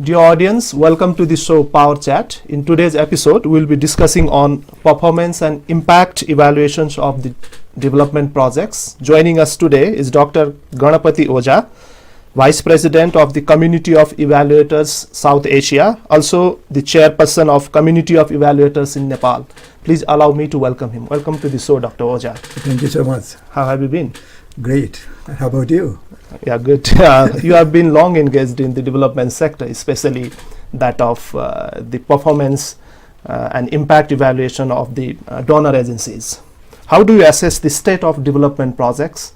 Dear audience, welcome to the show POWERchat. In today's episode, we'll be discussing on performance and impact evaluations of the development projects. Joining us today is Dr. Gana Pati Ojha, Vice President of the Community of Evaluators South Asia, also the Chairperson of Community of Evaluators in Nepal. Please allow me to welcome him. Welcome to the show, Dr. Ojha. Thank you so much. How have you been? Great. How about you? Yeah, good. You have been long engaged in the development sector, especially that of the performance and impact evaluation of the donor agencies. How do you assess the state of development projects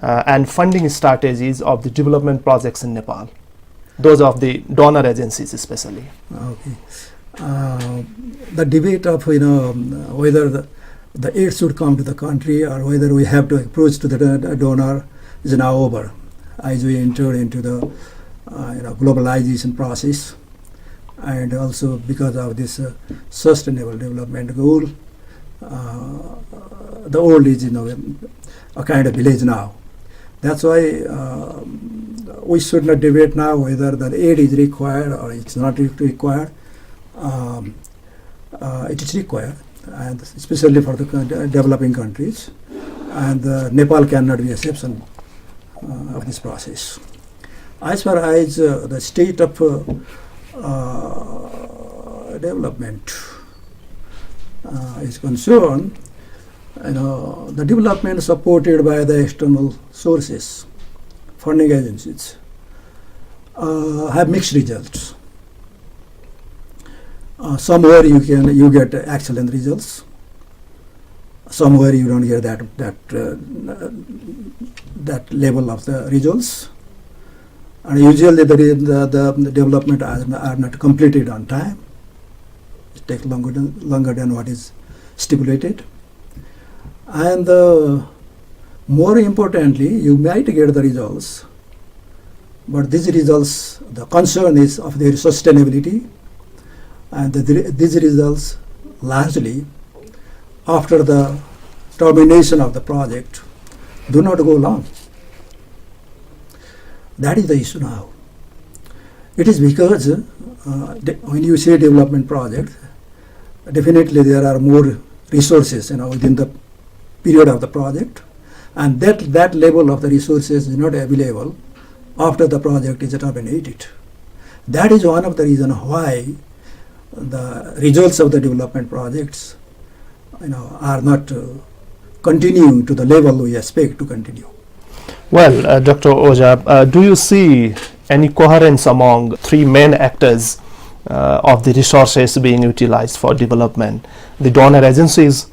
and funding strategies of the development projects in Nepal? Those of the donor agencies especially. Okay. The debate of whether the aid should come to the country or whether we have to approach to the donor is now over, as we enter into the globalization process, and also because of this sustainable development goal, the world is a kind of village now. That's why we should not debate now whether the aid is required or it's not required. It is required, and especially for the developing countries, and Nepal cannot be exception of this process. As far as the state of development is concerned, the development supported by the external sources, funding agencies, have mixed results. Somewhere you get excellent results. Somewhere you don't get that level of the results, and usually the development are not completed on time. It takes longer than what is stipulated, and more importantly, you might get the results, but these results, the concern is of their sustainability, and these results largely after the termination of the project do not go long. That is the issue now. It is because when you say development project, definitely there are more resources within the period of the project, and that level of the resources is not available after the project is terminated. That is one of the reasons why the results of the development projects are not continuing to the level we expect to continue. Well, Dr. Ojha, do you see any coherence among three main actors of the resources being utilized for development? The donor agencies,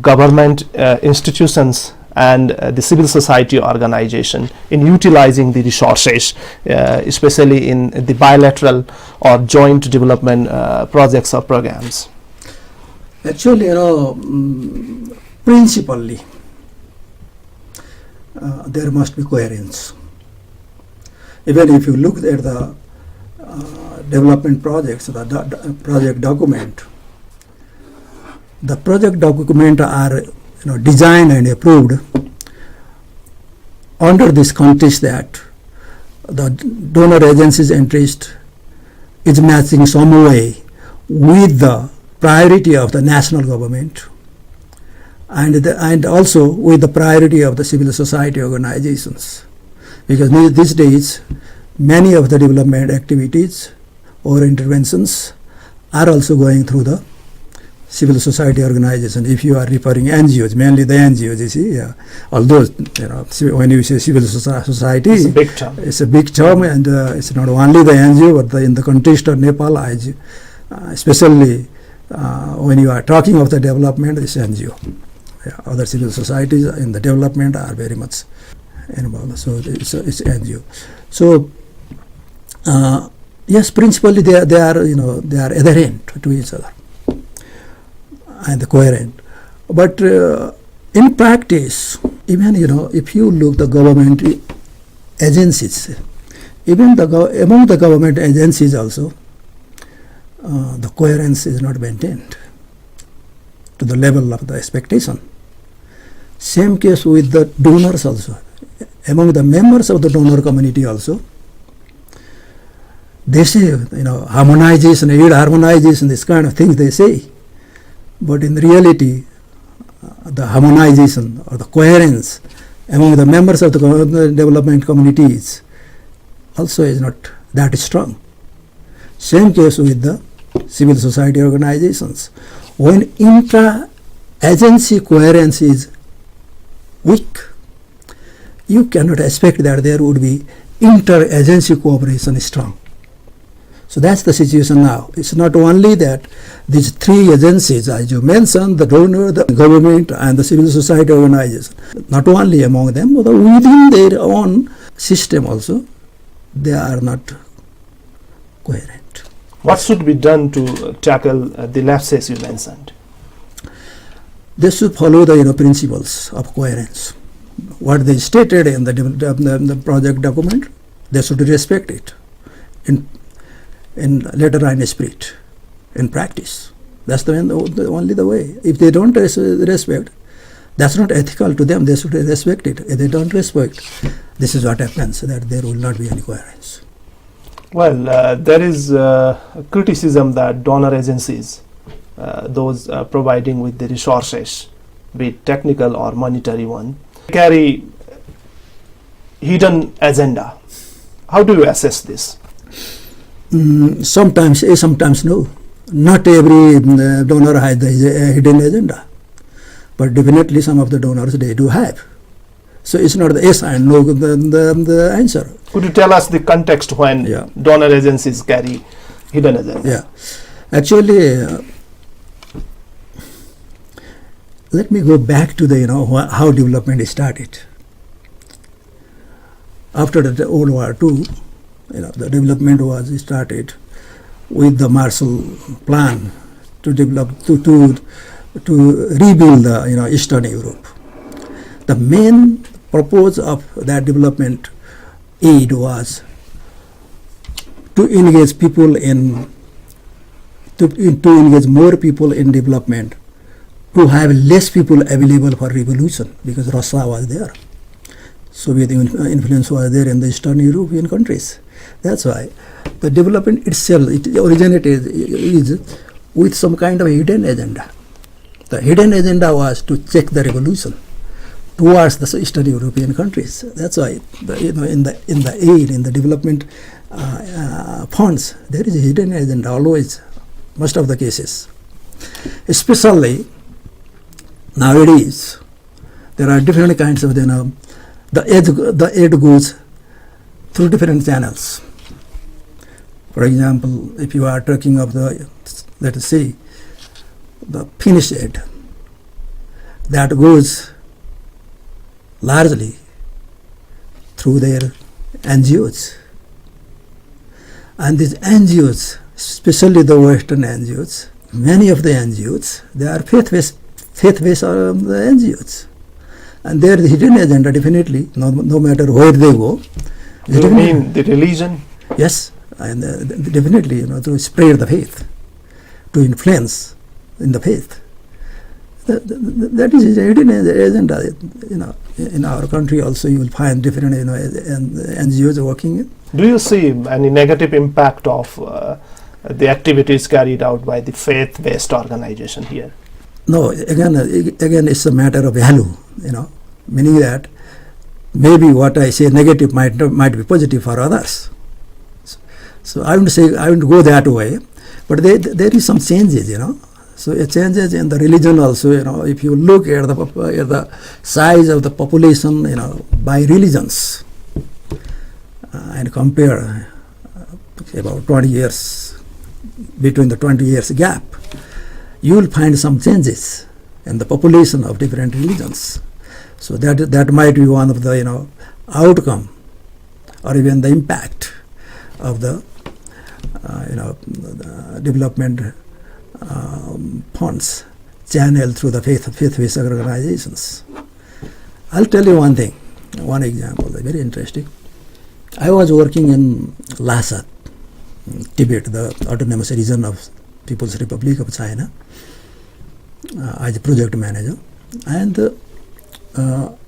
government institutions, and the civil society organization in utilizing the resources, especially in the bilateral or joint development projects or programs? Actually, principally, there must be coherence. Even if you look at the development projects, the project document, are designed and approved under this context that the donor agency's interest is matching some way with the priority of the national government, and also with the priority of the civil society organizations, because these days many of the development activities or interventions are also going through the civil society organization. If you are referring NGOs, mainly the NGOs, you see, although when you say civil society, it's a big term. It's a big term, and it's not only the NGO, but in the context of Nepal, especially when you are talking of the development, it's NGO. Other civil societies in the development are very much involved, so it's NGO. So yes, principally they are adherent to each other and coherent. But in practice, even if you look the government agencies, even among the government agencies also, the coherence is not maintained to the level of the expectation. Same case with the donors also. Among the members of the donor community also, They say, harmonization, aid harmonization, this kind of things they say. But in reality, the harmonization or the coherence among the members of the development communities also is not that strong. Same case with the civil society organizations. When intra-agency coherence is weak, you cannot expect that there would be inter-agency cooperation strong. So that's the situation now. It's not only that these three agencies, as you mentioned, the donor, the government, and the civil society organization, not only among them, but within their own system also, they are not coherent. What should be done to tackle the lapses you mentioned? They should follow the principles of coherence. What they stated in the project document, they should respect it in letter and spirit, in practice. That's only the way. If they don't respect, that's not ethical to them. They should respect it. If they don't respect, this is what happens, that there will not be any coherence. Well, there is criticism that donor agencies, those providing with the resources, be it technical or monetary one, carry hidden agenda. How do you assess this? Sometimes yes, sometimes no. Not every donor has the hidden agenda, but definitely some of the donors, they do have. So it's not the yes and no the answer. Could you tell us the context when donor agencies carry hidden agenda? Yeah, actually, let me go back to the how development started. After the World War II, the development was started with the Marshall Plan to develop to rebuild the Eastern Europe. The main purpose of that development aid was to engage people to engage more people in development, to have less people available for revolution, because Russia was there. Soviet influence was there in the Eastern European countries. That's why the development itself, it originated is with some kind of hidden agenda. The hidden agenda was to check the revolution towards the Eastern European countries. That's why in the aid, in the development funds, there is a hidden agenda always, most of the cases. Especially nowadays, there are different kinds of the aid goes through different channels. For example, if you are talking of let us say, the Finnish aid, that goes largely through their NGOs. And these NGOs, especially the Western NGOs, many of the NGOs, they are faith-based the NGOs. And there the hidden agenda, definitely, no matter where they go. You mean the religion? Yes, and definitely, to spread the faith, to influence in the faith. That is a hidden agenda. In our country also, you will find different NGOs working. Do you see any negative impact of the activities carried out by the faith-based organization here? No, again, it's a matter of value, meaning that maybe what I say negative might be positive for others. So I wouldn't go that way, but there is some changes, So it changes in the religion also, if you look at the size of the population, by religions, and compare about 20 years, between the 20 years gap, you will find some changes in the population of different religions. So that might be one of the outcome, or even the impact of the development funds channeled through the faith-based organizations. I'll tell you one thing, one example, very interesting. I was working in Lhasa, Tibet, the autonomous region of People's Republic of China, as a project manager, and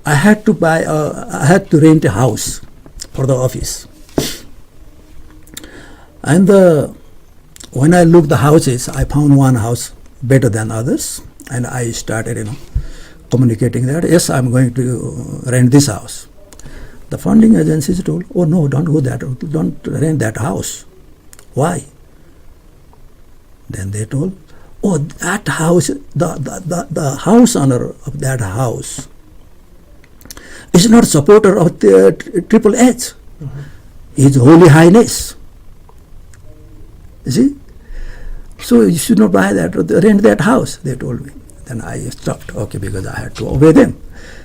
I had to rent a house for the office. And when I looked the houses, I found one house better than others, and I started, communicating that, yes, I'm going to rent this house. The funding agencies told, oh no, don't rent that house. Why? Then they told, oh, that house, the house owner of that house is not supporter of the Triple H. His Holy Highness. You see? So you should not buy that, rent that house, they told me. Then I stopped, okay, because I had to obey them.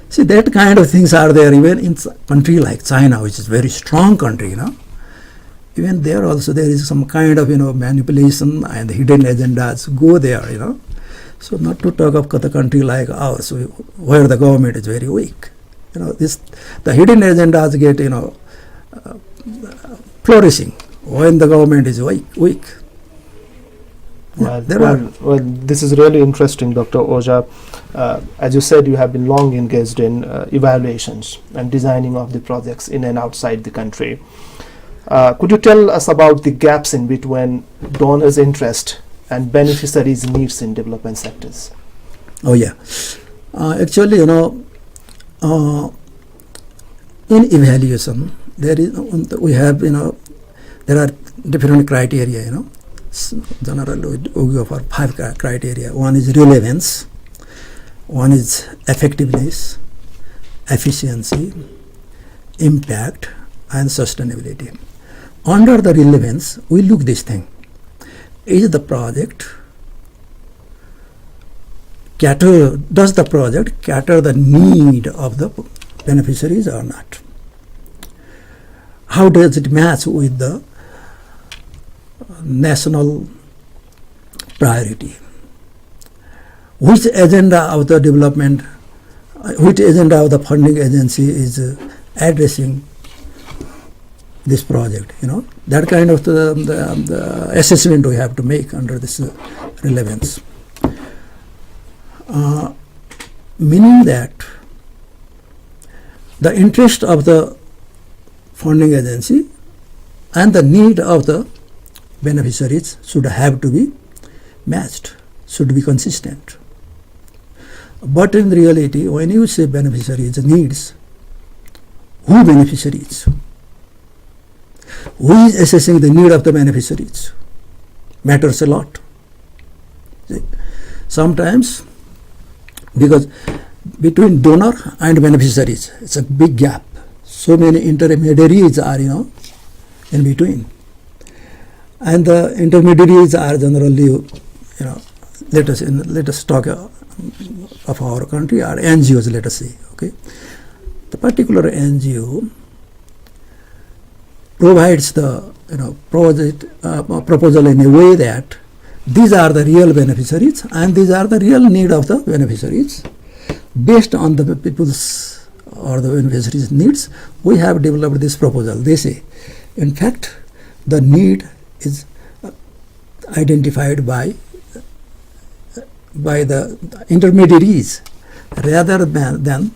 See, that kind of things are there even in country like China, which is a very strong country, Even there also there is some kind of, manipulation and hidden agendas go there, So not to talk of the country like ours, where the government is very weak. The hidden agendas get, flourishing when the government is weak. Well, this is really interesting, Dr. Ojha. As you said, you have been long engaged in evaluations and designing of the projects in and outside the country. Could you tell us about the gaps in between donors' interest and beneficiaries' needs in development sectors? Oh yeah. Actually, in evaluation, we have, there are different criteria, Generally, we go for 5 criteria. One is relevance, one is effectiveness, efficiency, impact, and sustainability. Under the relevance, we look this thing. Is the project does the project cater the need of the beneficiaries or not? How does it match with the national priority? Which agenda of the development, which agenda of the funding agency is addressing this project? That kind of the assessment we have to make under this relevance. Meaning that the interest of the funding agency and the need of the beneficiaries should have to be matched, should be consistent. But in reality, when you say beneficiaries needs, who beneficiaries? Who is assessing the need of the beneficiaries? Matters a lot. See? Sometimes, because between donor and beneficiaries, it's a big gap. So many intermediaries are, in between. And the intermediaries are generally, let us talk of our country, are NGOs, let us say, okay. The particular NGO provides the proposal in a way that these are the real beneficiaries and these are the real need of the beneficiaries. Based on the people's or the beneficiaries' needs, we have developed this proposal. They say, in fact, the need is identified by the intermediaries rather than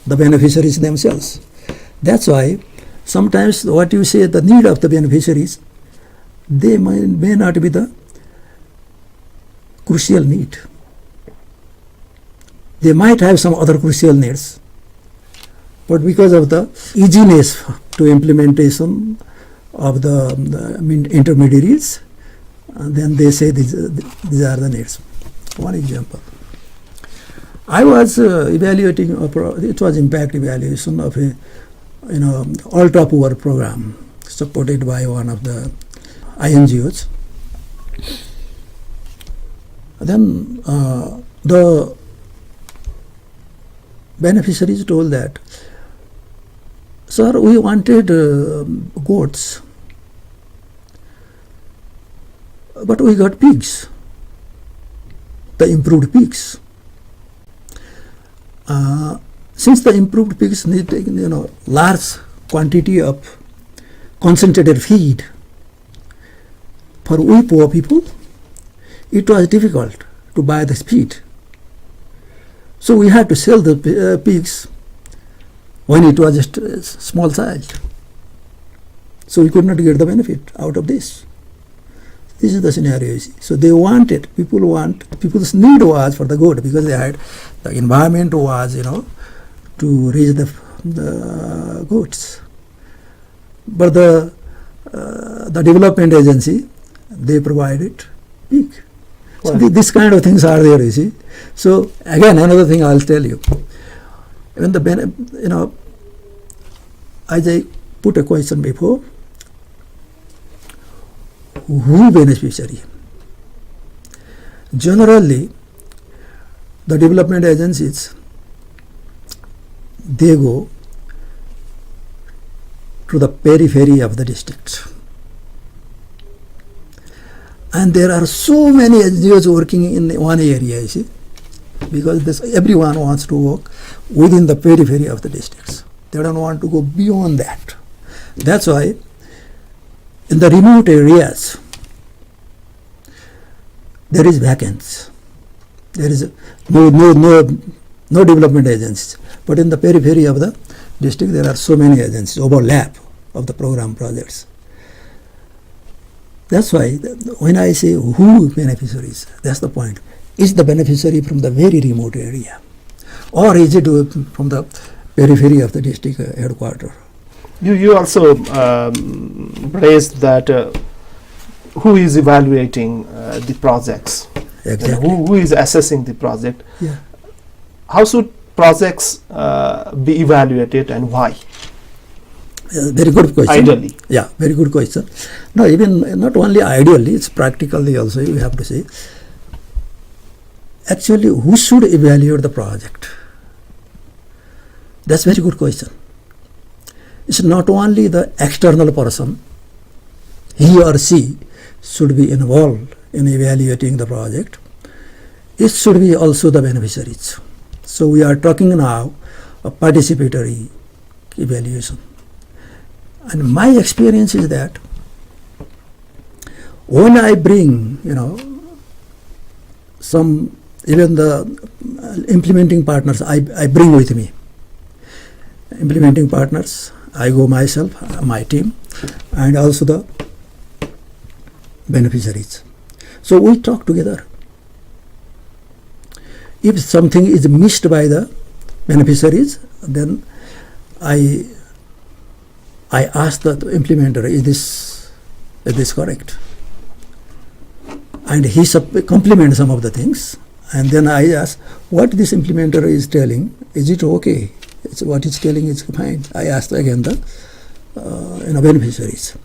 the beneficiaries themselves. That's why sometimes what you say, the need of the beneficiaries, they may not be the crucial need. They might have some other crucial needs, but because of the easiness to implementation of the intermediaries, then they say these are the needs. One example. I was evaluating it was impact evaluation of a ultra poor program supported by one of the INGOs. Then the beneficiaries told that, sir, we wanted goats, but we got pigs, the improved pigs. Since the improved pigs need large quantity of concentrated feed, for we poor people, it was difficult to buy the feed. So we had to sell the pigs when it was just a small size. So we could not get the benefit out of this. This is the scenario you see. So they wanted, people's need was for the good, because they had, the environment was, to raise the goods. But the development agency, they provided pig. So this kind of things are there, you see. So again, another thing I'll tell you. When as I put a question before, who beneficiary? Generally, the development agencies, they go to the periphery of the district. And there are so many NGOs working in one area, you see, because everyone wants to work within the periphery of the districts. They don't want to go beyond that. That's why in the remote areas, there is vacancy. There is no development agencies. But in the periphery of the district, there are so many agencies, overlap of the program projects. That's why when I say who beneficiaries, that's the point. Is the beneficiary from the very remote area? Or is it from the periphery of the district headquarters? You also raised that who is evaluating the projects? Exactly. Who is assessing the project? Yeah. How should projects be evaluated and why? Very good question. Ideally. Yeah, very good question. No, even not only ideally, it's practically also, you have to say. Actually, who should evaluate the project? That's a very good question. It's not only the external person, he or she should be involved in evaluating the project. It should be also the beneficiaries. So we are talking now of participatory evaluation. And my experience is that when I bring, even the implementing partners, I bring with me. Implementing partners, I go myself, my team, and also the beneficiaries. So we talk together. If something is missed by the beneficiaries, then I ask the implementer, is this correct? And he complements some of the things. And then I ask, what this implementer is telling, is it okay? What it's telling is fine. I ask again the beneficiaries.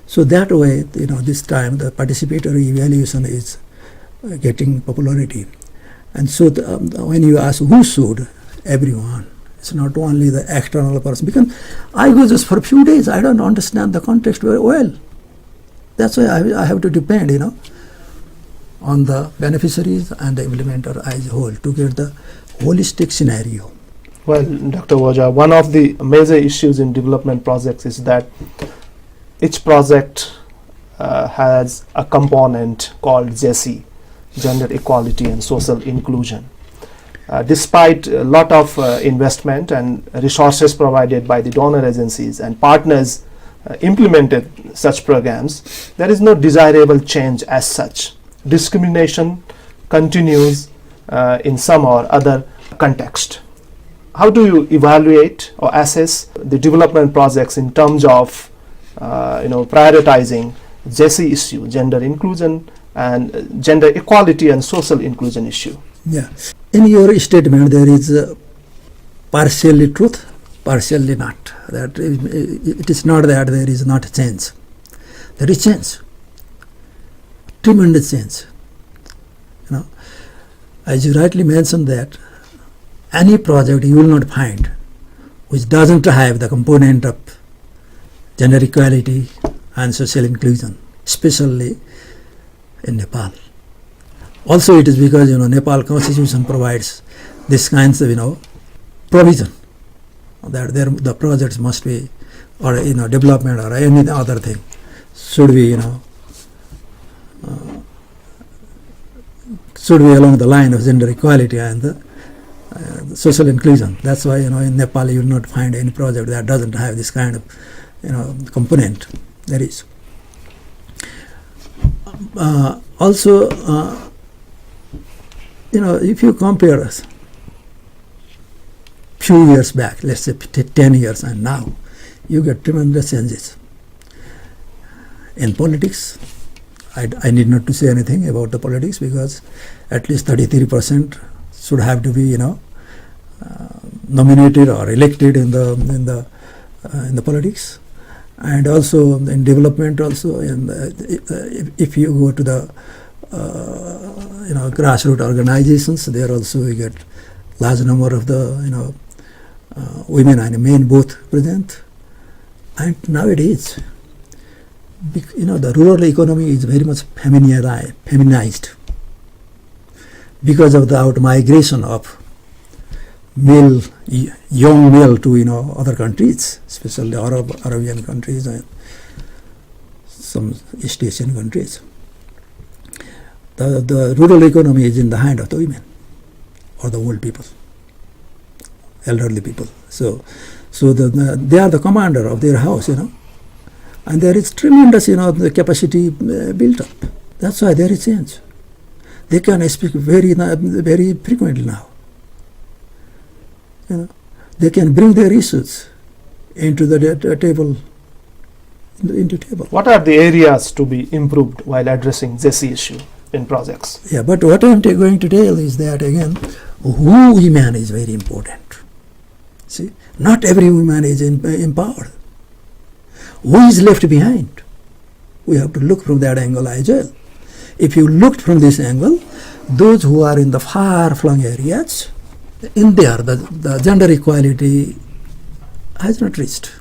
So that way, this time the participatory evaluation is getting popularity. And so when you ask who should, everyone. It's not only the external person, because I go just for a few days, I don't understand the context very well. That's why I have to depend, on the beneficiaries and the implementer as a whole to get the holistic scenario. Well, Dr. Ojha, one of the major issues in development projects is that each project has a component called GESI, Gender Equality and Social Inclusion. Despite a lot of investment and resources provided by the donor agencies and partners implemented such programs, there is no desirable change as such. Discrimination continues in some or other context. How do you evaluate or assess the development projects in terms of prioritizing GESI issue, gender inclusion and gender equality and social inclusion issue? Yeah. In your statement, there is partially truth, partially not. That it is not that there is not change. There is change. Tremendous change. As you rightly mentioned that any project you will not find which doesn't have the component of gender equality and social inclusion, especially in Nepal. Also it is because Nepal constitution provides this kinds of provision that the projects must be, or development or any other thing should be along the line of gender equality and the social inclusion. That's why in Nepal you will not find any project that doesn't have this kind of component. There is. Also, if you compare few years back, let's say 10 years and now, you get tremendous changes. In politics, I need not to say anything about the politics, because at least 33% should have to be, nominated or elected in the politics. And also in development, also if you go to the grassroots organizations, there also we get large number of the women and men both present. And nowadays, the rural economy is very much feminized because of the out migration of young male to other countries, especially Arabian countries and some East Asian countries. The rural economy is in the hand of the women or the old people, elderly people. So they are the commander of their house, and there is tremendous, the capacity built up. That's why there is change. They can speak very frequently now. They can bring their issues into the table. What are the areas to be improved while addressing this issue in projects? Yeah, but what I'm going to tell is that, again, who women is very important. See, not every woman is empowered. Who is left behind? We have to look from that angle as well. If you looked from this angle, those who are in the far-flung areas, in there, the gender equality has not reached.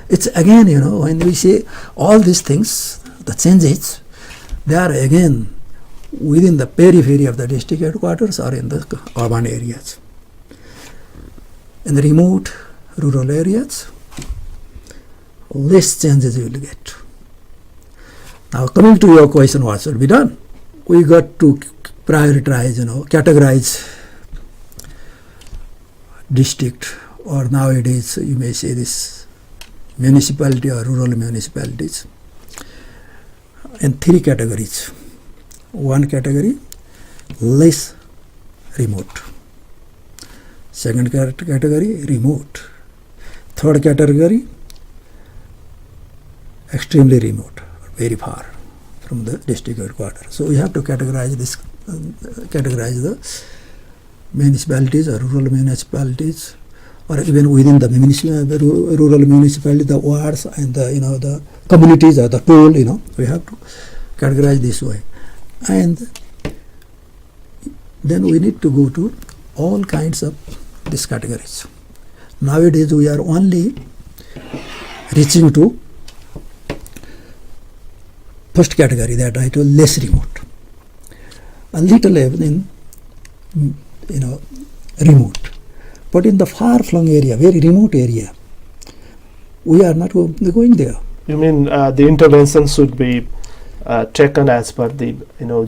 It's again, when we say all these things, the changes, they are again within the periphery of the district headquarters or in the urban areas. In the remote rural areas, less changes you will get. Now, coming to your question, what should be done? We got to prioritize, categorize district, or nowadays you may say this municipality or rural municipalities, in 3 categories. One category, less remote. Second category, remote. Third category, extremely remote, very far from the district headquarters. So we have to categorize the municipalities or rural municipalities, or even within the rural municipality, the wards and the communities or the toll, we have to categorize this way. And then we need to go to all kinds of these categories. Nowadays we are only reaching to first category, that I told, less remote. A little in remote. But in the far-flung area, very remote area, we are not going there. You mean the intervention should be taken as per the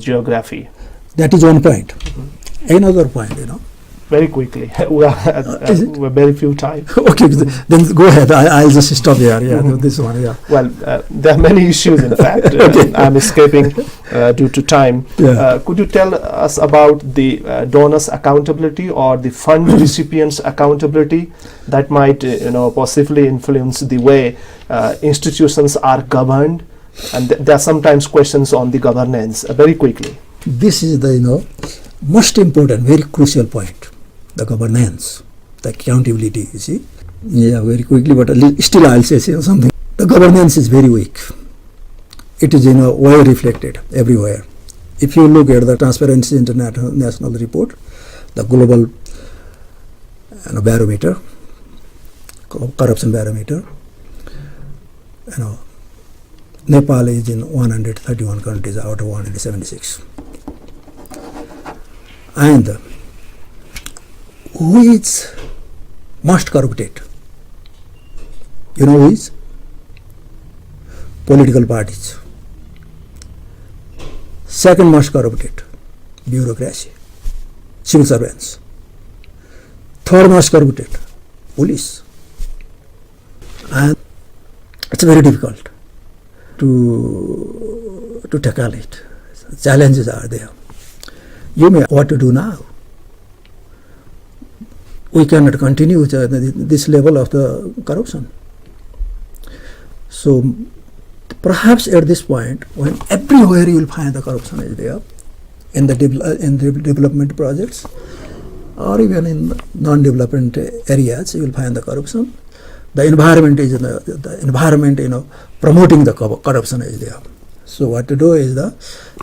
geography? That is one point. Another point, Very quickly, we're very few time. Okay, then go ahead. I'll just stop here. Yeah, this one. Yeah. Well, there are many issues. In fact, Okay. I'm escaping due to time. Yeah. Could you tell us about the donors' accountability or the fund recipients' accountability that might, possibly influence the way institutions are governed? And there are sometimes questions on the governance. Very quickly. This is the most important, very crucial point. The governance, the accountability, you see. Yeah, very quickly, but still I'll say something. The governance is very weak. It is, well reflected everywhere. If you look at the Transparency International report, the global barometer, corruption barometer, Nepal is in 131 countries out of 176. And who is most corrupted? You know who is? Political parties. Second most corrupted, bureaucracy, civil servants. Third most corrupted, police. And That's very difficult to tackle it. Challenges are there. You may what to do now. We cannot continue this level of the corruption. So perhaps at this point, when everywhere you will find the corruption is there, in the development projects, or even in non-development areas, you will find the corruption. The environment is the environment, promoting the corruption is there. So what to do is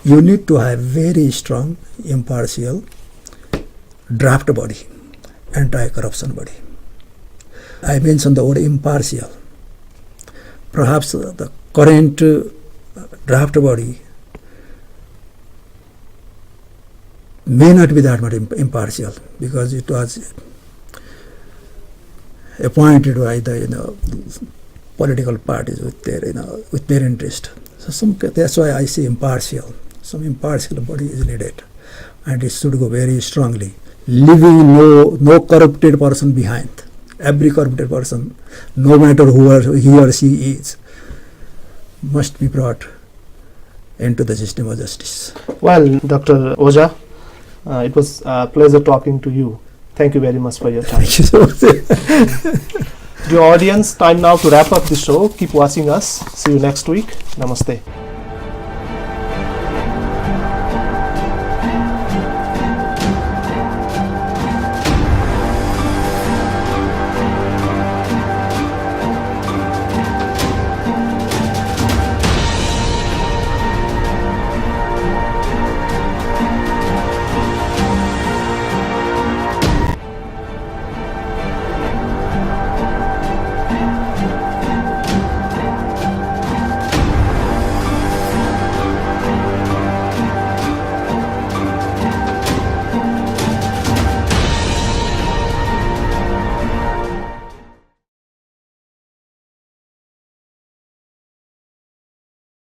you need to have very strong, impartial draft body, anti-corruption body. I mentioned the word impartial. Perhaps the current draft body may not be that much impartial, because it was appointed by the political parties with their interest. So that's why I say impartial. Some impartial body is needed, and it should go very strongly, leaving no corrupted person behind. Every corrupted person, no matter who he or she is, must be brought into the system of justice. Well, Dr. Ojha, it was a pleasure talking to you. Thank you very much for your time. Thank you so much. Dear audience, time now to wrap up the show. Keep watching us. See you next week. Namaste.